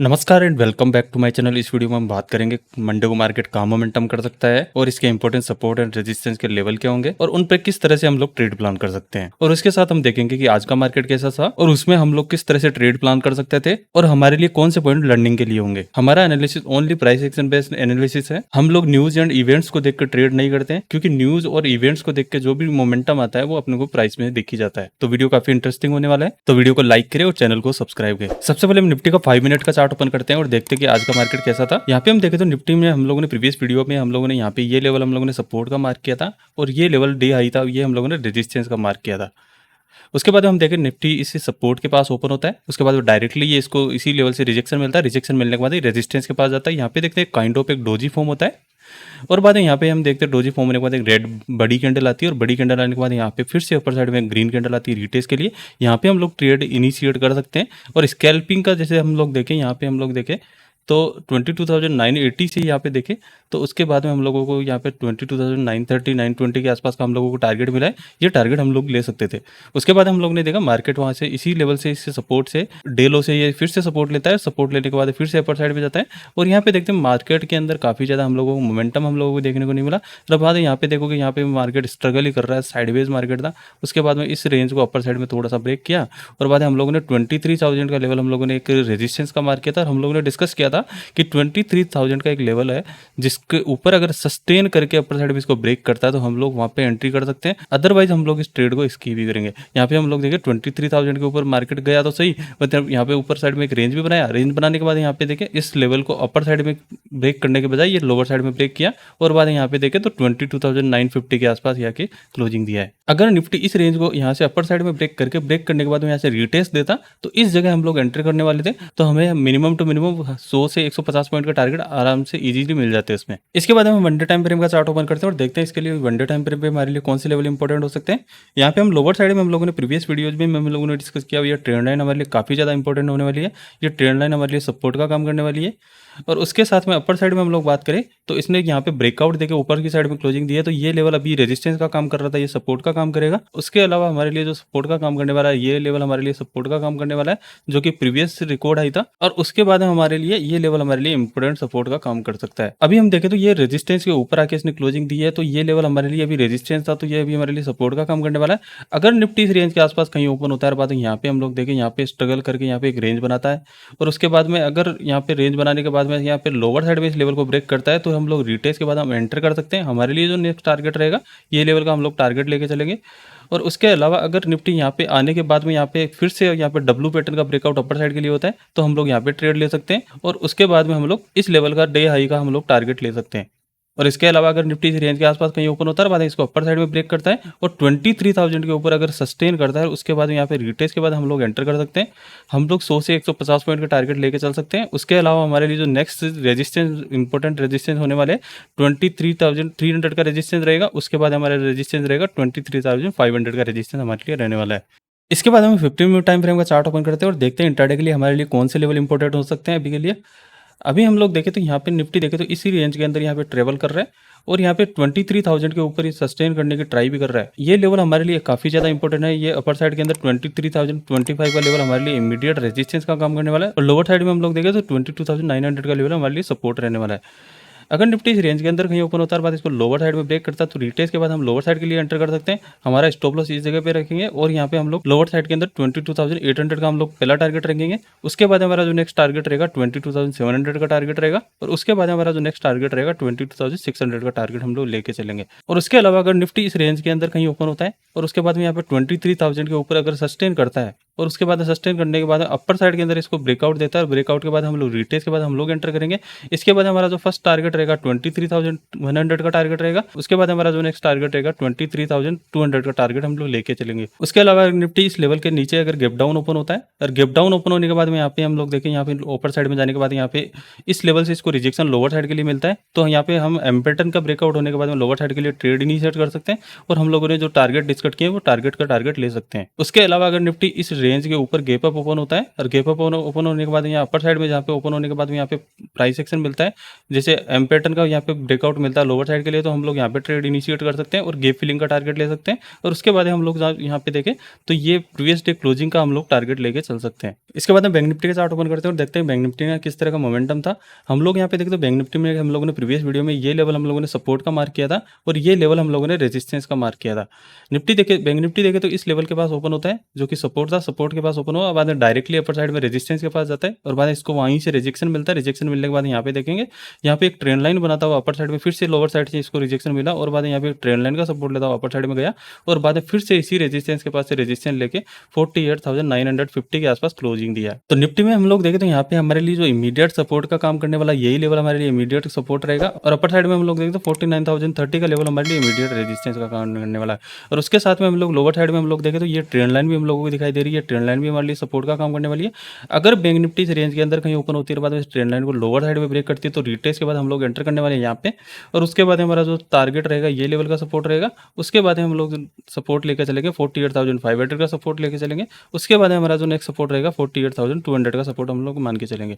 नमस्कार and welcome back to my channel. इस video में हम बात करेंगे मंडे को मार्केट कहाँ मोमेंटम कर सकता है और इसके इंपॉर्टेंट सपोर्ट एंड रेजिस्टेंस के लेवल क्या होंगे और उन पे किस तरह से हम लोग ट्रेड प्लान कर सकते हैं। और उसके साथ हम देखेंगे कि आज का मार्केट कैसा था और उसमें हम लोग किस तरह से ट्रेड प्लान कर सकते थे और हमारे लिए कौन से पॉइंट लर्निंग के लिए होंगे। हमारा analysis only price action based analysis है। हम लोग न्यूज एंड इवेंट्स को देख कर ट्रेड नहीं करते हैं, क्योंकि न्यूज और इवेंट्स को देख के जो भी मोमेंटम आता है वो अपने को प्राइस में दिख ही जाता है। तो वीडियो काफी इंटरेस्टिंग होने वाला है, तो वीडियो को लाइक करें और चैनल को सब्सक्राइब करें। सबसे पहले हम निफ्टी का 5 मिनट का चार्ट ओपन करते हैं और देखते हैं कि आज का मार्केट कैसा था। यहाँ पे हम देखें तो निफ्टी में हम लोगों ने प्रीवियस वीडियो में हम लोगों ने यहाँ पे ये लेवल हम लोगों ने सपोर्ट का मार्क किया था और ये लेवल डे हाई था, ये हम लोगों ने रेजिस्टेंस का मार्क किया था। उसके बाद हम देखें निफ्टी इसी सपोर्ट के पास ओपन होता है, उसके बाद डायरेक्टली ये इसको इसी लेवल से रिजेक्शन मिलता है। रिजेक्शन मिलने के बाद ये रेजिस्टेंस के पास जाता है। यहाँ पे देखते हैं काइंड ऑफ एक डोजी फॉर्म होता है और बाद में यहाँ पे हम देखते हैं डोजी फॉर्म होने के बाद एक रेड बड़ी कैंडल आती है और बड़ी कैंडल आने के बाद यहाँ पे फिर से अपर साइड में ग्रीन कैंडल आती है रिटेस्ट के लिए। यहाँ पे हम लोग ट्रेड इनिशिएट कर सकते हैं और स्कैल्पिंग का जैसे हम लोग देखें, यहाँ पे हम लोग देखें तो 22,980 से यहाँ पे देखें तो उसके बाद में हम लोगों को यहाँ पे 22,930 920 के आसपास का हम लोगों को टारगेट मिला है। ये टारगेट हम लोग ले सकते थे। उसके बाद हम लोग ने देखा मार्केट वहाँ से इसी लेवल से इससे सपोर्ट से डे लो से ये फिर से सपोर्ट लेता है। सपोर्ट लेने के बाद फिर से अपर साइड पे जाता है और यहाँ पे देखते हैं मार्केट के अंदर काफ़ी ज़्यादा हम लोगों को मोमेंटम हम लोगों को देखने को नहीं मिला। और बाद यहाँ पे देखोगे यहाँ पे मार्केट स्ट्रगल ही कर रहा है, साइडवेज मार्केट था। उसके बाद में इस रेंज को अपर साइड में थोड़ा सा ब्रेक किया और बाद हम लोगों ने 23,000 का लेवल हम लोगों ने एक रेजिस्टेंस का मार्क किया था और हम लोगों ने डिस्कस किया था कि 23,000 का एक लेवल है जिसके ऊपर अगर सस्टेन करके अपर साइड में इसको ब्रेक करता है तो हम लोग वहाँ पे एंट्री कर सकते हैं, अदरवाइज हम लोग इस ट्रेड को स्किप भी करेंगे। यहाँ पे हम लोग देखें 23,000 के ऊपर मार्केट गया तो सही, मतलब यहाँ पे ऊपर साइड में एक रेंज भी बनाया। रेंज बनाने के बाद यहाँ पे देखें इस लेवल को अपर साइड में ब्रेक करने के बजाय ये लोअर साइड में ब्रेक किया और बाद यहाँ पे देखें तो 22,950 के आसपास यहाँ के क्लोजिंग दिया है। अगर निफ्टी इस रेंज को यहाँ से अपर साइड में ब्रेक करने के बाद में यहाँ से रिटेस्ट देता तो इस जगह हम लोग एंट्री करने वाले थे, तो हमें मिनिमम टू मिनिमम 100 से 150 पॉइंट का टारगेट आराम से इजीली मिल जाते हैं इसमें। इसके बाद हम वनडे टाइम फ्रेम का चार्ट ओपन करते हैं और देखते हैं इसके लिए वनडे टाइम फ्रेम पे हमारे लिए कौन से लेवल इंपॉर्टेंट हो सकते हैं। यहाँ पे हम लोअर साइड में हम लोगों ने प्रीवियस वीडियोज में हम लोगों ने डिस्कस किया, ये ट्रेंड लाइन हमारे लिए काफी ज्यादा इंपॉर्टेंट होने वाली है। ये ट्रेंड लाइन हमारे लिए सपोर्ट का काम करने वाली है। और उसके साथ में अपर साइड में हम लोग बात करें तो इसने यहाँ पे ब्रेकआउट देके ऊपर की साइड में क्लोजिंग दी है, तो ये लेवल अभी रेजिस्टेंस का काम कर रहा था, ये सपोर्ट का काम करेगा। उसके अलावा हमारे लिए जो सपोर्ट का काम करने वाला है ये लेवल हमारे लिए सपोर्ट का काम करने वाला है, जो कि प्रीवियस रिकॉर्ड आई था। और उसके बाद हमारे लिए ये लेवल हमारे लिए इंपोर्टेंट सपोर्ट का काम कर सकता है। अभी हम देखें तो ये रेजिस्टेंस के ऊपर आके इसने क्लोजिंग दी है, तो ये लेवल हमारे लिए अभी रेजिस्टेंस था, तो ये अभी हमारे लिए सपोर्ट का काम करने वाला है। अगर निफ्टी इस रेंज के आसपास कहीं ओपन होता है, बाद यहाँ पे हम लोग देखें यहाँ पे स्ट्रगल करके यहाँ पे एक रेंज बनाता है और उसके बाद में अगर यहाँ पे रेंज बनाने के बाद में यहाँ पे लोअर साइड में इस लेवल को ब्रेक करता है तो हम लोग रिटेस्ट के बाद हम एंटर कर सकते हैं। हमारे लिए जो नेक्स्ट टारगेट रहेगा ये लेवल का हम लोग टारगेट लेके चलेंगे। और उसके अलावा अगर निफ्टी यहाँ पे आने के बाद में यहाँ पे फिर से यहाँ पे डब्ल्यू पैटर्न का ब्रेकआउट अपर साइड के लिए होता है तो हम लोग यहाँ पे ट्रेड ले सकते हैं और उसके बाद में हम लोग इस लेवल का डे हाई का हम लोग टारगेट ले सकते हैं। और इसके अलावा अगर निफ्टी इस रेंज के आसपास कहीं ओपन होता है, बाद इसको अपर साइड में ब्रेक करता है और 23,000 के ऊपर अगर सस्टेन करता है उसके बाद यहाँ पे रिटेस्ट के बाद हम लोग एंटर कर सकते हैं। हम लोग 100 से 150 पॉइंट का टारगेट लेके चल सकते हैं। उसके अलावा हमारे लिए जो नेक्स्ट रेजिस्टेंस इंपॉर्टेंट रेजिस्टेंस होने वाले 23,300 का रेजिस्टेंस रहेगा। उसके बाद हमारा रेजिस्टेंस रहेगा 23,500 का रेजिस्टेंस हमारे लिए रहने वाला है। इसके बाद हम 15 मिनट टाइम फ्रेम का चार्ट ओपन करते हैं और देखते हैं इंट्राडे के लिए हमारे लिए कौन से लेवल इंपॉर्टेंट हो सकते हैं अभी के लिए। अभी हम लोग देखें तो यहाँ पे निफ्टी देखें तो इसी रेंज के अंदर यहाँ पे ट्रेवल कर रहा है और यहाँ पे 23,000 के ऊपर ये सस्टेन करने की ट्राई भी कर रहा है। ये लेवल हमारे लिए काफ़ी ज़्यादा इंपॉर्टेंट है। ये अपर साइड के अंदर 23,025 का लेवल हमारे लिए इमीडिएट रेजिस्टेंस का काम करने वाला है और लोअर साइड में हम लोग देखें तो 22,900 का लेवल हमारे लिए सपोर्ट रहने वाला है। अगर निफ्टी इस रेंज के अंदर कहीं ओपन होता है, बाद इसको लोअर साइड में ब्रेक करता है तो रिटेस्ट के बाद हम लोअर साइड के लिए एंटर कर सकते हैं। हमारा स्टॉप लॉस इस जगह पे रखेंगे और यहाँ पे हम लोग लोअर साइड के अंदर 22,800 का हम लोग पहला टारगेट रखेंगे। उसके बाद हमारा जो नेक्स्ट टारगेट रहेगा 22,700 का टारगेट रहेगा और उसके बाद हमारा जो नेक्स्ट टारगेट रहेगा 22,600 का टारगेट हम लोग लेके चलेंगे। और उसके अलावा अगर निफ्टी इस रेंज के अंदर कहीं ओपन होता है और उसके बाद में यहाँ पे 23,000 के ऊपर अगर सस्टेन करता है और उसके बाद सस्टेन करने के बाद अपर साइड के अंदर इसको ब्रेकआउट देता है और ब्रेकआउट के बाद हम लोग रिटेस्ट के बाद हम लोग एंटर करेंगे। इसके बाद हमारा जो फर्स्ट टारगेट रहेगा 23,100 का टारगेट रहेगा। उसके बाद हमारा जो नेक्स्ट टारगेट रहेगा 23,200 का टारगेट हम लोग लेके चलेंगे। उसके अलावा निफ्टी इस लेवल के नीचे अगर गैप डाउन ओपन होता है और गैप डाउन ओपन होने के बाद में यहाँ पे हम लोग देखें यहाँ पे ऊपर साइड में जाने के बाद यहाँ पे इस लेवल से इसको रिजेक्शन लोअर साइड के लिए मिलता है, तो यहाँ पे हम एम पैटर्न का ब्रेकआउट होने के बाद में लोअर साइड के लिए ट्रेड इनिशिएट कर सकते हैं और हम लोगों ने जो टारगेट डिस्कस किए वो टारगेट का टारगेट ले सकते हैं। उसके अलावा अगर निफ्टी इस रेंज के ऊपर गैप अप ओपन होता है और गैप अप ओपन होने के बाद यहाँ अपर साइड में जहाँ पे ओपन होने के बाद यहाँ पे प्राइस एक्शन मिलता है, जैसे एम पैटर्न का यहाँ पे ब्रेकआउट मिलता है लोअर साइड के लिए, तो हम लोग यहाँ पे ट्रेड इनिशिएट कर सकते हैं और गैप फिलिंग का टारगेट ले सकते हैं। और उसके बाद हम लोग यहाँ पे देखें तो ये प्रीवियस डे क्लोजिंग का हम लोग टारगेट लेके चल सकते हैं। इसके बाद हम बैंक निफ्टी का चार्ट ओपन करते हैं और देखते हैं बैंक निफ्टी का किस तरह का मोमेंटम था। हम लोग यहाँ पे देखते हैं बैंक निफ्टी में हम लोगों ने प्रीवियस वीडियो में ये लेवल हम लोगों ने सपोर्ट का मार्क किया था और ये लेवल हम लोगों ने रेजिस्टेंस का मार्क किया था। निफ्टी देखे, बैंक निफ्टी देखे तो इस लेवल के पास ओपन होता है जो कि सपोर्ट था, सपोर्ट के पास ओपन हुआ, बाद में डायरेक्टली अपर साइड में रेजिस्टेंस के पास जाता है और बाद में इसको वहीं से रिजेक्शन मिलता है। रिजेक्शन मिलने के बाद यहाँ पे देखेंगे यहाँ पे एक ट्रेंड लाइन बनाता हुआ अपर साइड में फिर से लोअर साइड से इसको रिजेक्शन मिला और बाद में यहाँ पे ट्रेंड लाइन का सपोर्ट लेता हुआ अपर साइड में गया और बाद में फिर से इसी रेजिस्टेंस के पास से रेजिस्टेंस लेके 48,950 के आसपास क्लोजिंग दिया। तो निफ्टी में हम लोग देखें तो यहाँ पे हमारे लिए जो इमीडिएट सपोर्ट का काम करने वाला यही लेवल हमारे लिए इमीडिएट सपोर्ट रहेगा और अपर साइड में हम लोग देखें तो 49,030 का लेवल हमारे लिए इमीडिएट रेजिस्टेंस का काम करने वाला है। और उसके साथ में हम लोग लोअर साइड में हम लोग देखें तो ये ट्रेंड लाइन भी हम लोगों को दिखाई दे रही है, ट्रेंड लाइन भी हमारे लिए सपोर्ट का काम करने वाली है। अगर बैंक निफ्टी इस रेंज के अंदर कहीं ओपन होती है बाद में ट्रेंड लाइन को लोअर साइड में ब्रेक करती है तो रिटेस्ट के बाद हम लोग एंटर करने वाले हैं यहाँ पे और उसके बाद हमारा जो टारगेट रहेगा ये लेवल का सपोर्ट रहेगा। उसके बाद हम लोग सपोर्ट लेकर चलेंगे 48,500 का सपोर्ट लेके चलेंगे। उसके बाद हमारा जो नेक्स्ट सपोर्ट रहेगा 48,200 का सपोर्ट हम लोग मान के चलेंगे।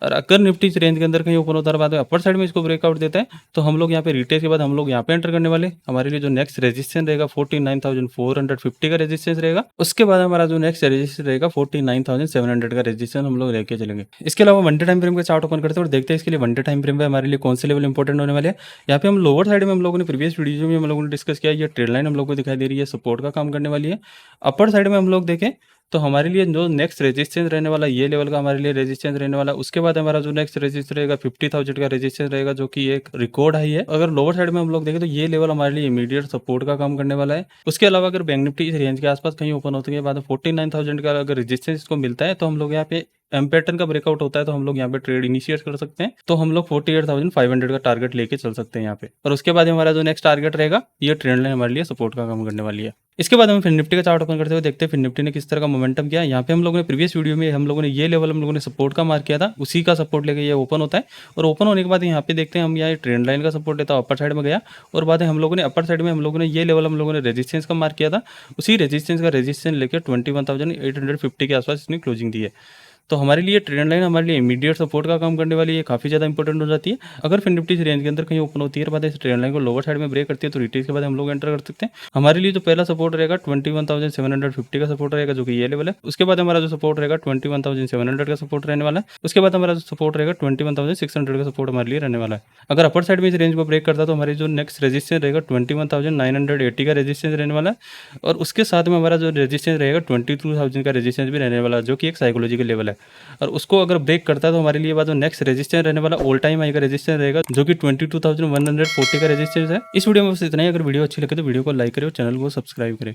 और अगर निफ्टी इस रेंज के अंदर कहीं ओपन होता है बाद में अपर साइड में इसको ब्रेकआउट देता है तो हम लोग यहाँ पे रिटेस्ट के बाद हम लोग यहाँ पे एंटर करने वाले। हमारे लिए जो नेक्स्ट रेजिस्टेंस रहेगा 49,450 का रेजिस्टेंस रहेगा। उसके बाद हमारा जो नेक्स्ट रेजिस्टेंस रहेगा 49,700 का रेजिस्टेंस हम लोग लेके चलेंगे। इसके अलावा वन डे टाइम फ्रेम का चार्ट ओपन करते हैं और देखते हैं इसके लिए वन डे टाइम फ्रेम पे हमारे लिए कौन से लेवल इंपॉर्टेंट होने वाले हैं। यहाँ पे हम लोअर साइड में हम लोगों ने प्रीवियस वीडियो में हम लोगों ने डिस्कस किया, ये ट्रेड लाइन हम लोग को दिखाई दे रही है, सपोर्ट का काम करने वाली है। अपर साइड में हम लोग देखें तो हमारे लिए जो नेक्स्ट रेजिस्टेंस रहने वाला ये लेवल का हमारे लिए रेजिस्टेंस रहने वाला। उसके बाद हमारा जो नेक्स्ट रेजिस्टेंस रहेगा 50,000 का रेजिस्टेंस रहेगा जो कि एक रिकॉर्ड हाई है। अगर लोअर साइड में हम लोग देखें तो ये लेवल हमारे लिए इमीडिएट सपोर्ट का काम करने वाला है। उसके अलावा अगर बैंक निफ्टी इस रेंज के आसपास कहीं ओपन होते हैं बाद 49,000 का अगर रेजिस्टेंस को मिलता है तो हम लोग यहाँ पे एम पैटर्न का ब्रेकआउट होता है तो हम लोग यहाँ पे ट्रेड इनिशिएट कर सकते हैं। तो हम लोग 48,500 का टारगेट लेके चल सकते हैं यहाँ पे। और उसके बाद हमारा जो नेक्स्ट टारगेट रहेगा ये ट्रेंड लाइन हमारे लिए सपोर्ट का काम करने वाली है। इसके बाद हम फिर निफ्टी का चार्ट ओपन करते हुए देखते हैं फिर निफ्टी ने किस तरह का मोमेंटम किया। यहाँ पे हम लोगों ने प्रीवियस वीडियो में हम लोगों ने ये लेवल हम लोगों ने सपोर्ट का मार्क किया था, उसी का सपोर्ट लेके ये ओपन होता है और ओपन होने के बाद यहाँ पे देखते हैं हम यहाँ ट्रेंड लाइन का सपोर्ट लेता अपर साइड में गया और बाद हम लोगों ने अपर साइड में हम लोगों ने ये लेवल हम लोगों ने रेजिस्टेंस का मार्क किया था, उसी रेजिस्टेंस का रेजिस्टेंस लेकर 21,850 के आसपास इसने क्लोजिंग दी है। तो हमारे लिए ट्रेंड लाइन हमारे लिए इमीडिएट सपोर्ट का काम करने वाली है, काफ़ी ज़्यादा इंपॉर्टेंट हो जाती है। अगर फिर निफ्टी रेंज के अंदर कहीं ओपन होती है बाद इस ट्रेंड लाइन को लोअर साइड में ब्रेक करती है तो रिटेल के बाद हम लोग एंटर कर सकते हैं। हमारे लिए जो पहला सपोर्ट रहेगा 21,750 का सपोर्ट रहेगा जो कि ये लेवल है। उसके बाद हमारा जो सपोर्ट रहेगा 21,700 का सपोर्ट रहने वाला है। उसके बाद हमारा जो सपोर्ट रहेगा 21,600 का सपोर्ट हमारे लिए रहने वाला है। अगर अपर साइड में इस रेंज को ब्रेक करता है तो हमारी जो नेक्स्ट रेजिस्टेंस रहेगा 21,980 का रेजिस्टेंस रहने वाला है और उसके साथ में हमारा जो रेजिस्टेंस रहेगा 22,000 का रेजिस्टेंस भी रहने वाला है जो कि एक साइकोलॉजिकल लेवल है। और उसको अगर ब्रेक करता है तो हमारे लिए बाद जो नेक्स्ट रेजिस्टेंस रहने वाला ऑल टाइम हाई का रेजिस्टेंस रहेगा जो कि 22,140 का रेजिस्टेंस है। इस वीडियो में बस इतना ही। अगर वीडियो अच्छी लगे तो वीडियो को लाइक करें और चैनल को सब्सक्राइब करें।